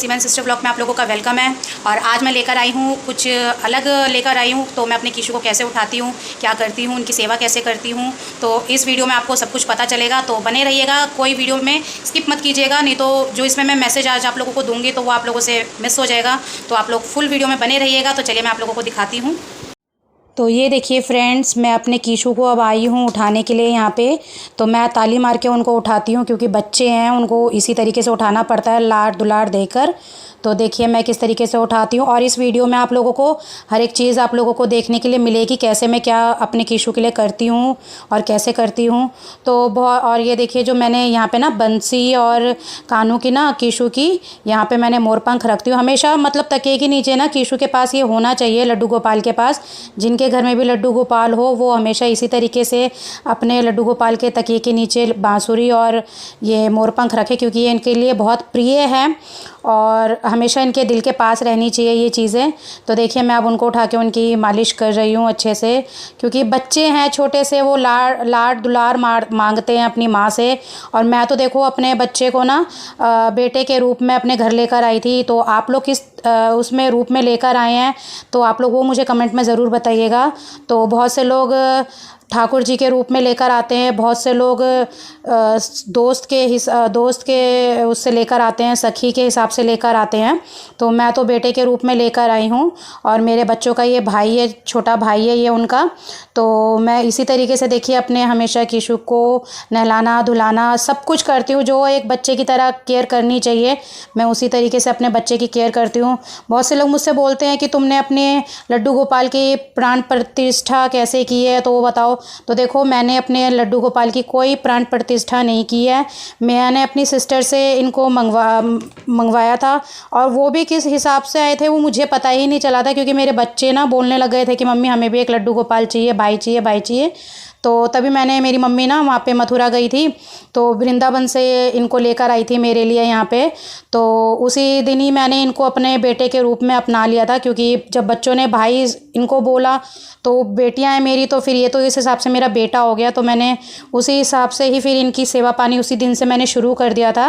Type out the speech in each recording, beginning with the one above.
सीमेन sister blog में आप लोगों का वेलकम है। और आज मैं लेकर आई हूँ कुछ अलग लेकर आई हूँ। तो मैं अपने कीशु को कैसे उठाती हूँ, क्या करती हूँ, उनकी सेवा कैसे करती हूँ, तो इस वीडियो में आपको सब कुछ पता चलेगा। तो बने रहिएगा, कोई वीडियो में स्किप मत कीजिएगा, नहीं तो जो इसमें मैं मैसेज आज आप लोगों को दूँगी तो वो आप लोगों से मिस हो जाएगा। तो आप लोग फुल वीडियो में बने रहिएगा। तो चलिए मैं आप लोगों को दिखाती हूँ। तो ये देखिए फ्रेंड्स, मैं अपने कीशु को अब आई हूँ उठाने के लिए यहाँ पे। तो मैं ताली मार के उनको उठाती हूँ, क्योंकि बच्चे हैं, उनको इसी तरीके से उठाना पड़ता है, लाड दुलार देकर। तो देखिए मैं किस तरीके से उठाती हूँ। और इस वीडियो में आप लोगों को हर एक चीज़ आप लोगों को देखने के लिए मिलेगी, कैसे मैं क्या अपने कीशु के लिए करती हूँ और कैसे करती हूँ। तो बहुत, और ये देखिए जो मैंने यहाँ पे ना बंसी और कानों की ना कीशु की यहाँ पे मैंने मोरपंख रखती हूँ हमेशा, मतलब तकिए के नीचे ना कीशु के पास ये होना चाहिए, लड्डू गोपाल के पास। जिनके घर में भी लड्डू गोपाल हो वो हमेशा इसी तरीके से अपने लड्डू गोपाल के तकिए के नीचे बांसुरी और ये मोरपंख रखे, क्योंकि ये इनके लिए बहुत प्रिय है और हमेशा इनके दिल के पास रहनी चाहिए ये चीज़ें। तो देखिए मैं अब उनको उठा के उनकी मालिश कर रही हूँ अच्छे से, क्योंकि बच्चे हैं छोटे से, वो लाड दुलार मांगते हैं अपनी माँ से। और मैं तो देखो अपने बच्चे को ना बेटे के रूप में अपने घर लेकर आई थी। तो आप लोग किस उसमें रूप में लेकर आए हैं तो आप लोग वो मुझे कमेंट में ज़रूर बताइएगा। तो बहुत से लोग ठाकुर जी के रूप में लेकर आते हैं, बहुत से लोग दोस्त के उससे लेकर आते हैं, सखी के हिसाब से लेकर आते हैं। तो मैं तो बेटे के रूप में लेकर आई हूँ। और मेरे बच्चों का ये भाई है, छोटा भाई है ये उनका। तो मैं इसी तरीके से देखिए अपने हमेशा कीशु को नहलाना धुलाना सब कुछ करती हूँ, जो एक बच्चे की तरह केयर करनी चाहिए, मैं उसी तरीके से अपने बच्चे की केयर करती हूँ। बहुत से लोग मुझसे बोलते हैं कि तुमने अपने लड्डू गोपाल की प्राण प्रतिष्ठा कैसे की है, तो वो बताओ। तो देखो मैंने अपने लड्डू गोपाल की कोई प्राण प्रतिष्ठा नहीं की है, मैंने अपनी सिस्टर से इनको मंगवाया था। और वो भी किस हिसाब से आए थे वो मुझे पता ही नहीं चला था, क्योंकि मेरे बच्चे ना बोलने लग गए थे कि मम्मी हमें भी एक लड्डू गोपाल चाहिए, भाई चाहिए, भाई चाहिए। तो तभी मेरी मम्मी ना वहाँ पे मथुरा गई थी, तो वृंदावन से इनको लेकर आई थी मेरे लिए यहाँ पे। तो उसी दिन ही मैंने इनको अपने बेटे के रूप में अपना लिया था, क्योंकि जब बच्चों ने भाई इनको बोला तो बेटियां हैं मेरी, तो फिर ये तो इस हिसाब से मेरा बेटा हो गया। तो मैंने उसी हिसाब से ही फिर इनकी सेवा पानी उसी दिन से मैंने शुरू कर दिया था।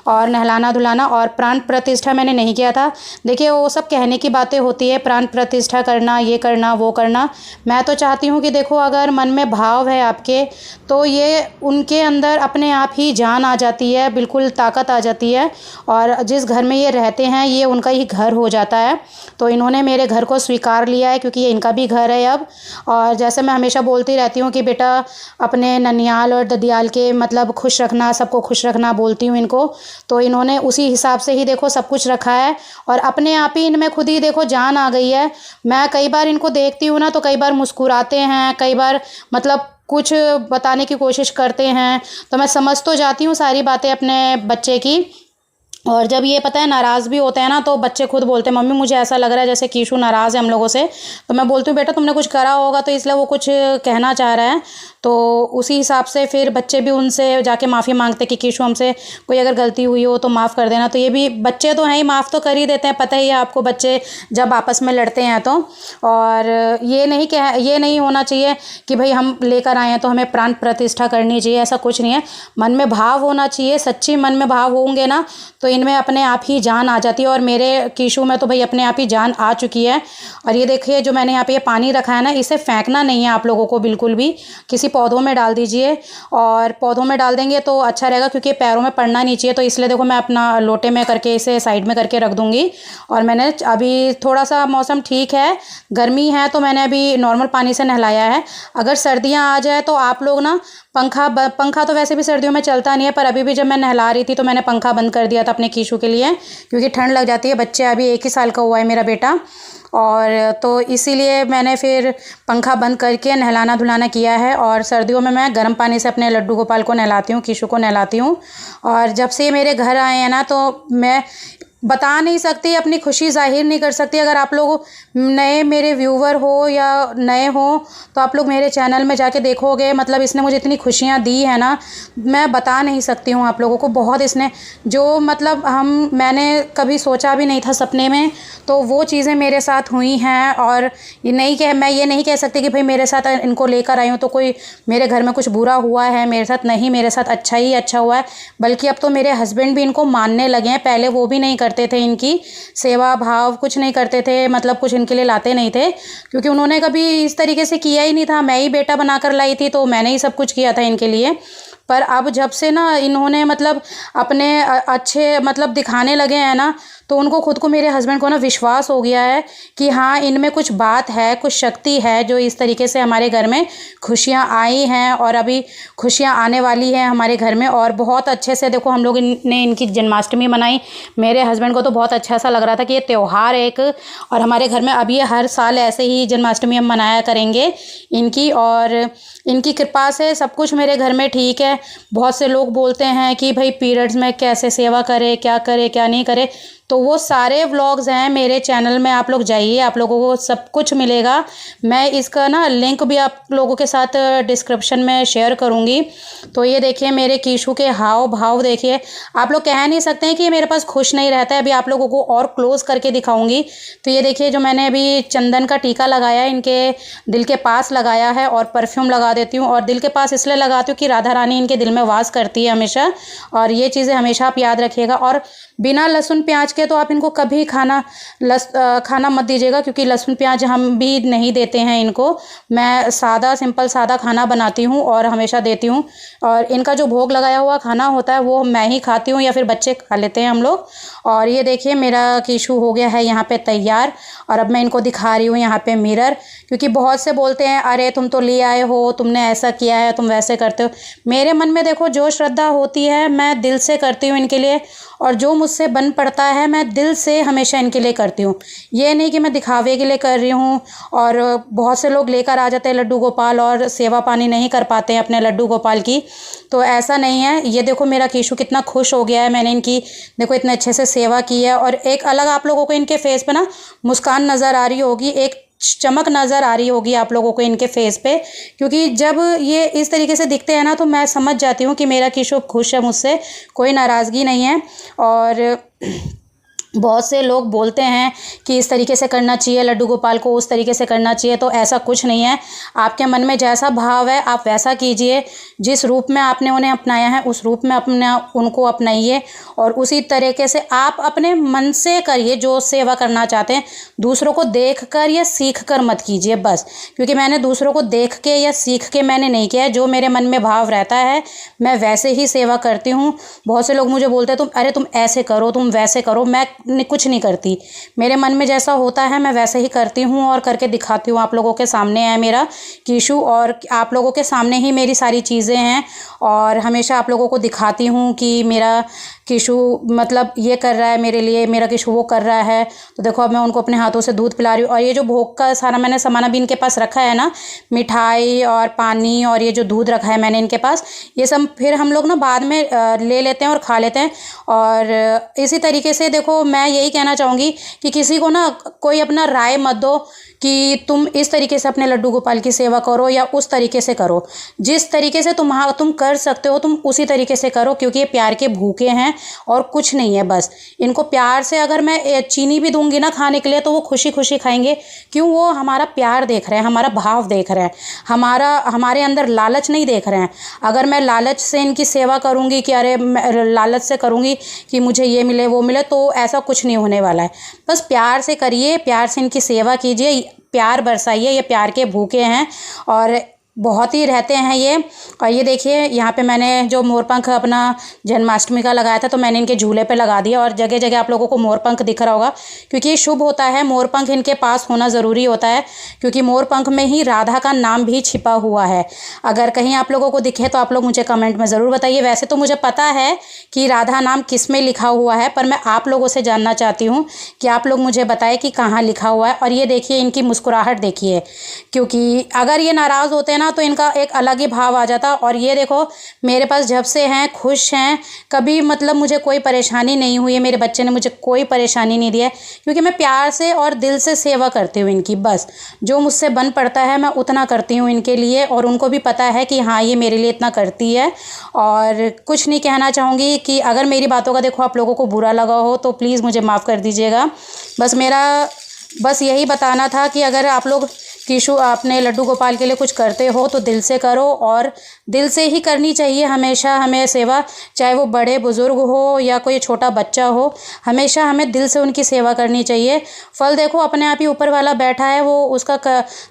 और नहलाना धुलाना और प्राण प्रतिष्ठा मैंने नहीं किया था। देखिए वो सब कहने की बातें होती है, प्राण प्रतिष्ठा करना, ये करना, वो करना। मैं तो चाहती हूँ कि देखो अगर मन में भाव है आपके, तो ये उनके अंदर अपने आप ही जान आ जाती है, बिल्कुल ताकत आ जाती है। और जिस घर में ये रहते हैं ये उनका ही घर हो जाता है। तो इन्होंने मेरे घर को स्वीकार लिया है, क्योंकि ये इनका भी घर है अब। और जैसे मैं हमेशा बोलती रहती हूँ कि बेटा अपने ननियाल और ददियाल के मतलब खुश रखना, सबको खुश रखना बोलती हूँ इनको। तो इन्होंने उसी हिसाब से ही देखो सब कुछ रखा है, और अपने आप ही इनमें खुद ही देखो जान आ गई है। मैं कई बार इनको देखती हूँ ना, तो कई बार मुस्कुराते हैं, कई बार मतलब कुछ बताने की कोशिश करते हैं। तो मैं समझ तो जाती हूँ सारी बातें अपने बच्चे की। और जब ये पता है नाराज़ भी होते हैं ना, तो बच्चे खुद बोलते हैं मम्मी मुझे ऐसा लग रहा है जैसे कीशु नाराज़ है हम लोगों से। तो मैं बोलती हूँ बेटा तुमने कुछ करा होगा तो इसलिए वो कुछ कहना चाह रहा है। तो उसी हिसाब से फिर बच्चे भी उनसे जाके माफ़ी मांगते कि कीशु हमसे कोई अगर गलती हुई हो तो माफ़ कर देना। तो ये भी बच्चे तो हैं ही, माफ़ तो कर ही देते हैं, पता ही है आपको बच्चे जब आपस में लड़ते हैं तो। और ये नहीं होना चाहिए कि भाई हम लेकर आए हैं तो हमें प्राण प्रतिष्ठा करनी चाहिए, ऐसा कुछ नहीं है। मन में भाव होना चाहिए, सच्ची मन में भाव होंगे ना तो इनमें अपने आप ही जान आ जाती है। और मेरे कीशु में तो भाई अपने आप ही जान आ चुकी है। और ये देखिए जो मैंने यहाँ पे ये पानी रखा है ना, इसे फेंकना नहीं है आप लोगों को बिल्कुल भी, किसी पौधों में डाल दीजिए। और पौधों में डाल देंगे तो अच्छा रहेगा, क्योंकि पैरों में पड़ना नहीं चाहिए। तो इसलिए देखो मैं अपना लोटे में करके इसे साइड में करके रख दूँगी। और मैंने अभी थोड़ा सा मौसम ठीक है, गर्मी है, तो मैंने अभी नॉर्मल पानी से नहलाया है। अगर सर्दियाँ आ जाए तो आप लोग ना पंखा तो वैसे भी सर्दियों में चलता नहीं है, पर अभी भी जब मैं नहला रही थी तो मैंने पंखा बंद कर दिया था अपने कीशु के लिए, क्योंकि ठंड लग जाती है। बच्चे अभी 1 ही साल का हुआ है मेरा बेटा, और तो इसीलिए मैंने फिर पंखा बंद करके नहलाना धुलाना किया है। और सर्दियों में मैं गर्म पानी से अपने लड्डू गोपाल को नहलाती हूँ, कीशु को नहलाती हूँ। और जब से मेरे घर आए हैं ना, तो मैं बता नहीं सकती, अपनी खुशी जाहिर नहीं कर सकती। अगर आप लोग नए मेरे व्यूवर हो या नए हो तो आप लोग मेरे चैनल में जाके देखोगे, मतलब इसने मुझे इतनी खुशियाँ दी है ना, मैं बता नहीं सकती हूँ आप लोगों को। बहुत इसने जो मतलब मैंने कभी सोचा भी नहीं था सपने में, तो वो चीज़ें मेरे साथ हुई हैं। और मैं ये नहीं कह सकती कि भाई मेरे साथ इनको लेकर आई हूँ तो कोई मेरे घर में कुछ बुरा हुआ है मेरे साथ, नहीं, मेरे साथ अच्छा ही अच्छा हुआ है। बल्कि अब तो मेरे हस्बैंड भी इनको मानने लगे हैं, पहले वो भी नहीं करते करते थे, इनकी सेवा भाव कुछ नहीं करते थे, मतलब कुछ इनके लिए लाते नहीं थे, क्योंकि उन्होंने कभी इस तरीके से किया ही नहीं था। मैं ही बेटा बनाकर लाई थी, तो मैंने ही सब कुछ किया था इनके लिए। पर अब जब से ना इन्होंने मतलब अपने अच्छे मतलब दिखाने लगे हैं ना, तो उनको खुद को, मेरे हस्बैंड को ना विश्वास हो गया है कि हाँ, इनमें कुछ बात है, कुछ शक्ति है, जो इस तरीके से हमारे घर में खुशियाँ आई हैं और अभी खुशियाँ आने वाली हैं हमारे घर में। और बहुत अच्छे से देखो हम लोग ने इनकी जन्माष्टमी मनाई। मेरे हस्बैंड को तो बहुत अच्छा सा लग रहा था कि ये त्यौहार एक, और हमारे घर में अब ये हर साल ऐसे ही जन्माष्टमी हम मनाया करेंगे इनकी। और इनकी कृपा से सब कुछ मेरे घर में ठीक है। बहुत से लोग बोलते हैं कि भाई पीरियड्स में कैसे सेवा करे, क्या नहीं करे, तो वो सारे व्लॉग्स हैं मेरे चैनल में, आप लोग जाइए, आप लोगों को सब कुछ मिलेगा। मैं इसका ना लिंक भी आप लोगों के साथ डिस्क्रिप्शन में शेयर करूँगी। तो ये देखिए मेरे कीशु के हाव भाव देखिए, आप लोग कह नहीं सकते हैं कि ये मेरे पास खुश नहीं रहता है। अभी आप लोगों को और क्लोज करके दिखाऊंगी। तो ये देखिए जो मैंने अभी चंदन का टीका लगाया, इनके दिल के पास लगाया है, और परफ्यूम लगा देती हूँ। और दिल के पास इसलिए लगाती हूँ कि राधा रानी इनके दिल में वास करती है हमेशा, और ये चीज़ें हमेशा आप याद रखिएगा। और बिना लहसुन प्याज के तो आप इनको कभी खाना मत दीजिएगा, क्योंकि लहसुन प्याज हम भी नहीं देते हैं इनको। मैं सादा सिंपल सादा खाना बनाती हूँ और हमेशा देती हूँ। और इनका जो भोग लगाया हुआ खाना होता है वो मैं ही खाती हूँ, या फिर बच्चे खा लेते हैं हम लोग। और ये देखिए मेरा कीशु हो गया है यहाँ पे तैयार। और अब मैं इनको दिखा रही हूँ यहाँ पे मिरर, क्योंकि बहुत से बोलते हैं अरे तुम तो ले आए हो, तुमने ऐसा किया है, तुम वैसे करते हो। मेरे मन में देखो जो श्रद्धा होती है मैं दिल से करती हूँ इनके लिए, और जो मुझसे बन पड़ता है मैं दिल से हमेशा इनके लिए करती हूँ। ये नहीं कि मैं दिखावे के लिए कर रही हूँ। और बहुत से लोग लेकर आ जाते हैं लड्डू गोपाल और सेवा पानी नहीं कर पाते हैं अपने लड्डू गोपाल की, तो ऐसा नहीं है। ये देखो मेरा कीशु कितना खुश हो गया है, मैंने इनकी देखो इतने अच्छे से सेवा की है। और एक अलग आप लोगों को इनके फेस पे ना मुस्कान नज़र आ रही होगी, एक चमक नज़र आ रही होगी आप लोगों को इनके फेस पे, क्योंकि जब ये इस तरीके से दिखते हैं ना तो मैं समझ जाती हूँ कि मेरा कीशु खुश है, मुझसे कोई नाराज़गी नहीं है। और बहुत से लोग बोलते हैं कि इस तरीके से करना चाहिए लड्डू गोपाल को, उस तरीके से करना चाहिए, तो ऐसा कुछ नहीं है। आपके मन में जैसा भाव है आप वैसा कीजिए। जिस रूप में आपने उन्हें अपनाया है उस रूप में उनको अपनाइए, और उसी तरीके से आप अपने मन से करिए जो सेवा करना चाहते हैं। दूसरों को देख कर या सीख कर मत कीजिए बस, क्योंकि मैंने दूसरों को देख के या सीख के मैंने नहीं किया है। जो मेरे मन में भाव रहता है मैं वैसे ही सेवा करती हूँ। बहुत से लोग मुझे बोलते हैं तुम ऐसे करो, तुम वैसे करो। मैं कुछ नहीं करती, मेरे मन में जैसा होता है मैं वैसे ही करती हूँ और करके दिखाती हूँ। आप लोगों के सामने है मेरा कीशु, और आप लोगों के सामने ही मेरी सारी चीज़ें हैं, और हमेशा आप लोगों को दिखाती हूँ कि मेरा कीशु मतलब ये कर रहा है मेरे लिए, मेरा कीशु वो कर रहा है। तो देखो अब मैं उनको अपने हाथों से दूध पिला रही हूँ। और ये जो भोग का सारा मैंने सामान अभी इनके पास रखा है ना, मिठाई और पानी और ये जो दूध रखा है मैंने इनके पास, ये सब फिर हम लोग ना बाद में ले लेते हैं और खा लेते हैं। और इसी तरीके से देखो मैं यही कहना चाहूँगी कि किसी को ना कोई अपना राय मत दो कि तुम इस तरीके से अपने लड्डू गोपाल की सेवा करो या उस तरीके से करो। जिस तरीके से तुम कर सकते हो तुम उसी तरीके से करो, क्योंकि ये प्यार के भूखे हैं और कुछ नहीं है। बस इनको प्यार से अगर मैं चीनी भी दूंगी ना खाने के लिए तो वो खुशी खुशी खाएंगे। क्यों? वो हमारा प्यार देख रहे हैं, हमारा भाव देख रहे हैं, हमारे अंदर लालच नहीं देख रहे हैं। अगर मैं लालच से इनकी सेवा करूँगी कि अरे लालच से करूँगी कि मुझे ये मिले वो मिले, तो ऐसा कुछ नहीं होने वाला है। बस प्यार से करिए, प्यार से इनकी सेवा कीजिए, प्यार बरसाइए। ये प्यार के भूखे हैं और बहुत ही रहते हैं ये। और ये देखिए यहाँ पे मैंने जो मोरपंख अपना जन्माष्टमी का लगाया था तो मैंने इनके झूले पे लगा दिया, और जगह जगह आप लोगों को मोरपंख दिख रहा होगा, क्योंकि ये शुभ होता है। मोरपंख इनके पास होना ज़रूरी होता है, क्योंकि मोरपंख में ही राधा का नाम भी छिपा हुआ है। अगर कहीं आप लोगों को दिखे तो आप लोग मुझे कमेंट में ज़रूर बताइए। वैसे तो मुझे पता है कि राधा नाम किस में लिखा हुआ है, पर मैं आप लोगों से जानना चाहती हूँ कि आप लोग मुझे बताएं कि कहाँ लिखा हुआ है। और ये देखिए इनकी मुस्कुराहट देखिए, क्योंकि अगर ये नाराज़ होते ना तो इनका एक अलग ही भाव आ जाता। और ये देखो मेरे पास जब से हैं खुश हैं, कभी मतलब मुझे कोई परेशानी नहीं हुई है, मेरे बच्चे ने मुझे कोई परेशानी नहीं दी है, क्योंकि मैं प्यार से और दिल से सेवा करती हूँ इनकी। बस जो मुझसे बन पड़ता है मैं उतना करती हूँ इनके लिए, और उनको भी पता है कि हाँ ये मेरे लिए इतना करती है। और कुछ नहीं कहना चाहूँगी कि अगर मेरी बातों का देखो आप लोगों को बुरा लगा हो तो प्लीज़ मुझे माफ़ कर दीजिएगा। बस यही बताना था कि अगर आप लोग कीशु अपने लड्डू गोपाल के लिए कुछ करते हो तो दिल से करो, और दिल से ही करनी चाहिए हमेशा हमें सेवा, चाहे वो बड़े बुज़ुर्ग हो या कोई छोटा बच्चा हो, हमेशा हमें दिल से उनकी सेवा करनी चाहिए। फल देखो अपने आप ही ऊपर वाला बैठा है, वो उसका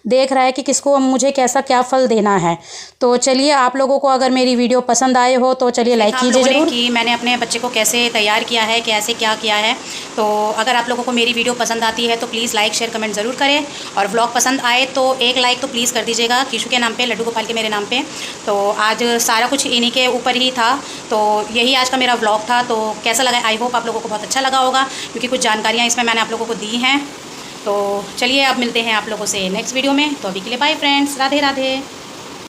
देख रहा है कि किसको मुझे कैसा क्या फल देना है। तो चलिए, आप लोगों को अगर मेरी वीडियो पसंद आए हो तो चलिए लाइक कीजिए ज़रूर। कि मैंने अपने बच्चे को कैसे तैयार किया है, कैसे क्या किया है। तो अगर आप लोगों को मेरी वीडियो पसंद आती है तो प्लीज़ लाइक शेयर कमेंट ज़रूर करें, और व्लॉग पसंद आए तो एक लाइक तो प्लीज़ कर दीजिएगा कीशु के नाम पे, लड्डू गोपाल के मेरे नाम पे। तो आज सारा कुछ इन्हीं के ऊपर ही था, तो यही आज का मेरा व्लॉग था। तो कैसा लगा, आई होप आप लोगों को बहुत अच्छा लगा होगा, क्योंकि कुछ जानकारियाँ इसमें मैंने आप लोगों को दी हैं। तो चलिए अब मिलते हैं आप लोगों से नेक्स्ट वीडियो में। तो अभी के लिए बाय फ्रेंड्स, राधे राधे।